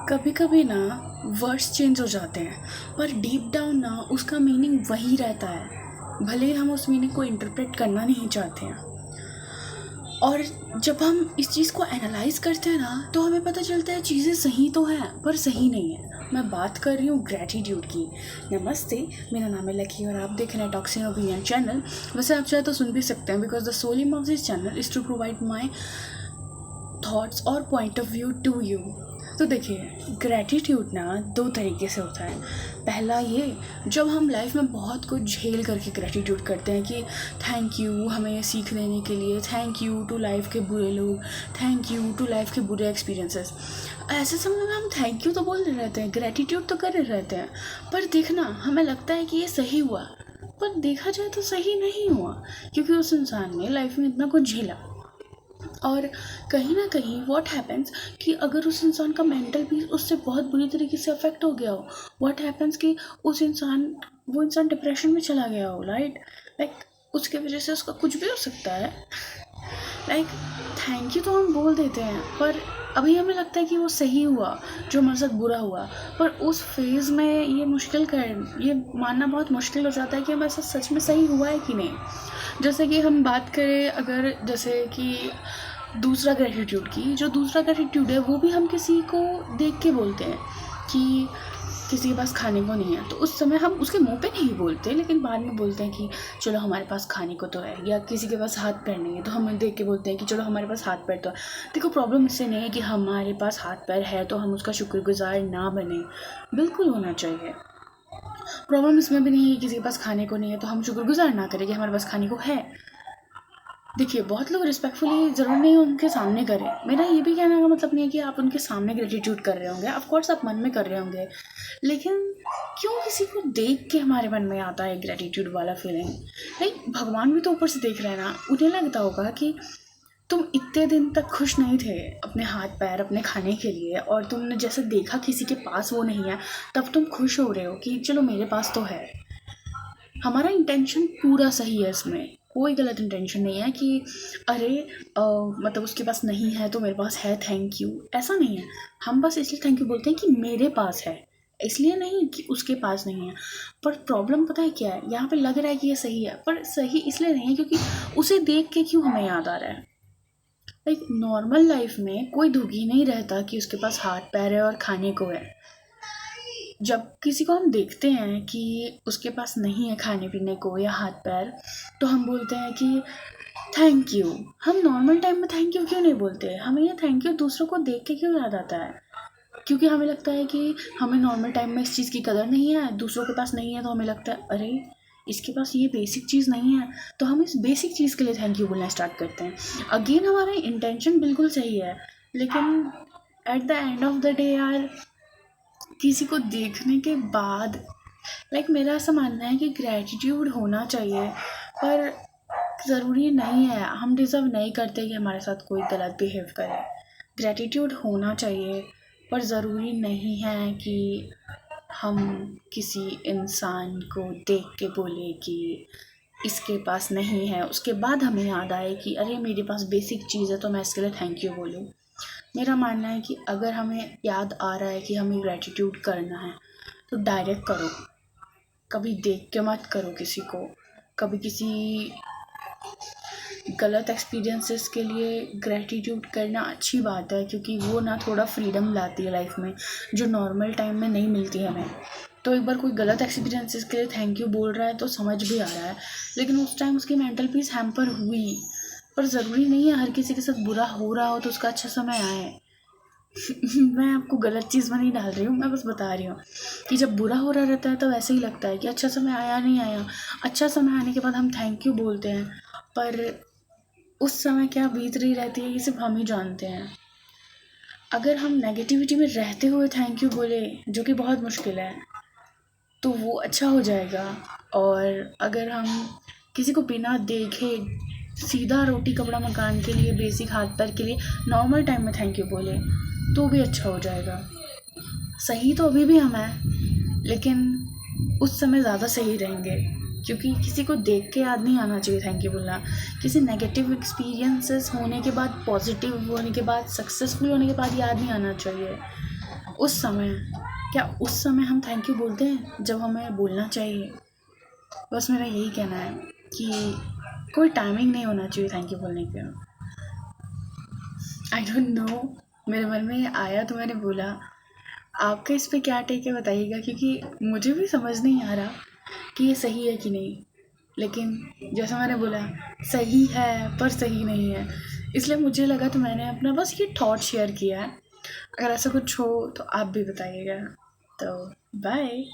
कभी कभी ना वर्ड्स चेंज हो जाते हैं पर डीप डाउन ना उसका मीनिंग वही रहता है, भले ही हम उस मीनिंग को इंटरप्रेट करना नहीं चाहते हैं। और जब हम इस चीज़ को एनालाइज करते हैं ना तो हमें पता चलता है चीज़ें सही तो हैं पर सही नहीं है। मैं बात कर रही हूँ ग्रैटिट्यूड की। नमस्ते, मेरा नाम है लकी और आप देख रहे हैं टॉक्सिन ओपिनियन चैनल। वैसे आप चाहे तो सुन भी सकते हैं because the sole aim of this channel is to provide my thoughts और point of view to you. तो देखिए, ग्रैटिट्यूड ना दो तरीके से होता है। पहला ये, जब हम लाइफ में बहुत कुछ झेल करके ग्रैटिट्यूड करते हैं कि थैंक यू हमें सीख देने के लिए, थैंक यू टू लाइफ के बुरे लोग, थैंक यू टू लाइफ के बुरे एक्सपीरियंसेस। ऐसे समय में हम थैंक यू तो बोल रहे रहते हैं, ग्रैटिट्यूड तो कर रहे रहते हैं, पर देखना हमें लगता है कि ये सही हुआ, पर देखा जाए तो सही नहीं हुआ क्योंकि उस इंसान ने लाइफ में इतना कुछ झेला। और कहीं ना कहीं व्हाट हैपेंस कि अगर उस इंसान का मेंटल पीस उससे बहुत बुरी तरीके से अफेक्ट हो गया हो, व्हाट हैपेंस कि वो इंसान डिप्रेशन में चला गया हो, राइट। लाइक उसके वजह से उसका कुछ भी हो सकता है। लाइक थैंक यू तो हम बोल देते हैं पर अभी हमें लगता है कि वो सही हुआ जो हमारे साथ बुरा हुआ, पर उस फेज़ में ये मानना बहुत मुश्किल हो जाता है कि हमारे साथ सच में सही हुआ है कि नहीं। जैसे कि हम बात करें, अगर जैसे कि दूसरा ग्रेटिट्यूड की, जो दूसरा ग्रेटिट्यूड है वो भी हम किसी को देख के बोलते हैं कि किसी के पास खाने को नहीं है, तो उस समय हम उसके मुंह पे नहीं बोलते लेकिन बाद में बोलते हैं कि चलो हमारे पास खाने को तो है। या किसी के पास हाथ पैर नहीं है तो हम देख के बोलते हैं कि चलो हमारे पास हाथ पैर तो है। देखो, प्रॉब्लम इससे नहीं है कि हमारे पास हाथ पैर है तो हम उसका शुक्रगुजार ना बने, बिल्कुल होना चाहिए। प्रॉब्लम इसमें भी नहीं है किसी के पास खाने को नहीं है तो हम शुक्रगुजार ना करें कि हमारे पास खाने को है। देखिए, बहुत लोग रिस्पेक्टफुली ज़रूर नहीं उनके सामने करें। मेरा ये भी कहने का मतलब नहीं है कि आप उनके सामने ग्रेटिट्यूड कर रहे होंगे, ऑफ कोर्स आप मन में कर रहे होंगे, लेकिन क्यों किसी को देख के हमारे मन में आता है ग्रेटिट्यूड वाला फीलिंग। लाइक भगवान भी तो ऊपर से देख रहे हैं ना, उन्हें लगता होगा कि तुम इतने दिन तक खुश नहीं थे अपने हाथ पैर अपने खाने के लिए, और तुमने जैसे देखा किसी के पास वो नहीं है तब तुम खुश हो रहे हो कि चलो मेरे पास तो है। हमारा इंटेंशन पूरा सही है, इसमें कोई गलत इंटेंशन नहीं है कि अरे मतलब उसके पास नहीं है तो मेरे पास है, थैंक यू, ऐसा नहीं है। हम बस इसलिए थैंक यू बोलते हैं कि मेरे पास है, इसलिए नहीं कि उसके पास नहीं है। पर प्रॉब्लम पता है क्या है, यहाँ पे लग रहा है कि ये सही है पर सही इसलिए नहीं है क्योंकि उसे देख के क्यों हमें याद आ रहा है। लाइक नॉर्मल लाइफ में कोई दुखी नहीं रहता कि उसके पास हाथ पैर है और खाने को है। जब किसी को हम देखते हैं कि उसके पास नहीं है खाने पीने को या हाथ पैर, तो हम बोलते हैं कि थैंक यू। हम नॉर्मल टाइम में थैंक यू क्यों नहीं बोलते, हमें ये थैंक यू दूसरों को देख के क्यों याद आता है? क्योंकि हमें लगता है कि हमें नॉर्मल टाइम में इस चीज़ की कदर नहीं है, दूसरों के पास नहीं है तो हमें लगता है अरे इसके पास ये बेसिक चीज़ नहीं है, तो हम इस बेसिक चीज़ के लिए थैंक यू बोलना स्टार्ट करते हैं। अगेन हमारा इंटेंशन बिल्कुल सही है, लेकिन at the end of the day यार, किसी को देखने के बाद लाइक मेरा ऐसा मानना है कि ग्रैटिट्यूड होना चाहिए, पर ज़रूरी नहीं है, हम डिज़र्व नहीं करते कि हमारे साथ कोई गलत बिहेव करे। ग्रैटिट्यूड होना चाहिए पर ज़रूरी नहीं है कि हम किसी इंसान को देख के बोले कि इसके पास नहीं है, उसके बाद हमें याद आए कि अरे मेरे पास बेसिक चीज़ है तो मैं इसके लिए थैंक यू बोलूँ। मेरा मानना है कि अगर हमें याद आ रहा है कि हमें ग्रैटिट्यूड करना है तो डायरेक्ट करो, कभी देख के मत करो किसी को। कभी किसी गलत एक्सपीरियंसेस के लिए ग्रैटिट्यूड करना अच्छी बात है क्योंकि वो ना थोड़ा फ्रीडम लाती है लाइफ में, जो नॉर्मल टाइम में नहीं मिलती हमें। तो एक बार कोई गलत एक्सपीरियंसेस के लिए थैंक यू बोल रहा है तो समझ भी आ रहा है, लेकिन उस टाइम उसकी मेंटल पीस हैम्पर हुई। पर ज़रूरी नहीं है हर किसी के साथ बुरा हो रहा हो तो उसका अच्छा समय आए। मैं आपको गलत चीज़ में नहीं डाल रही हूँ, मैं बस बता रही हूँ कि जब बुरा हो रहा रहता है तो वैसे ही लगता है कि अच्छा समय आया नहीं आया। अच्छा समय आने के बाद हम थैंक यू बोलते हैं, पर उस समय क्या बीत रही रहती है ये सिर्फ हम ही जानते हैं। अगर हम नेगेटिविटी में रहते हुए थैंक यू बोले, जो कि बहुत मुश्किल है, तो वो अच्छा हो जाएगा। और अगर हम किसी को बिना देखे सीधा रोटी कपड़ा मकान के लिए, बेसिक हाथ पैर के लिए नॉर्मल टाइम में थैंक यू बोले तो भी अच्छा हो जाएगा। सही तो अभी भी हम हैं, लेकिन उस समय ज़्यादा सही रहेंगे क्योंकि किसी को देख के याद नहीं आना चाहिए थैंक यू बोलना। किसी नेगेटिव एक्सपीरियंसेस होने के बाद, पॉजिटिव होने के बाद, सक्सेसफुल होने के बाद याद नहीं आना चाहिए। उस समय, क्या उस समय हम थैंक यू बोलते हैं जब हमें बोलना चाहिए? बस मेरा यही कहना है कि कोई टाइमिंग नहीं होना चाहिए थैंक यू बोलने का। आई डोंट नो, मेरे मन में आया तो मैंने बोला। आपका इस पे क्या टेक है बताइएगा, क्योंकि मुझे भी समझ नहीं आ रहा कि ये सही है कि नहीं। लेकिन जैसा मैंने बोला, सही है पर सही नहीं है, इसलिए मुझे लगा तो मैंने अपना बस ये थॉट शेयर किया है। अगर ऐसा कुछ हो तो आप भी बताइएगा। तो बाय।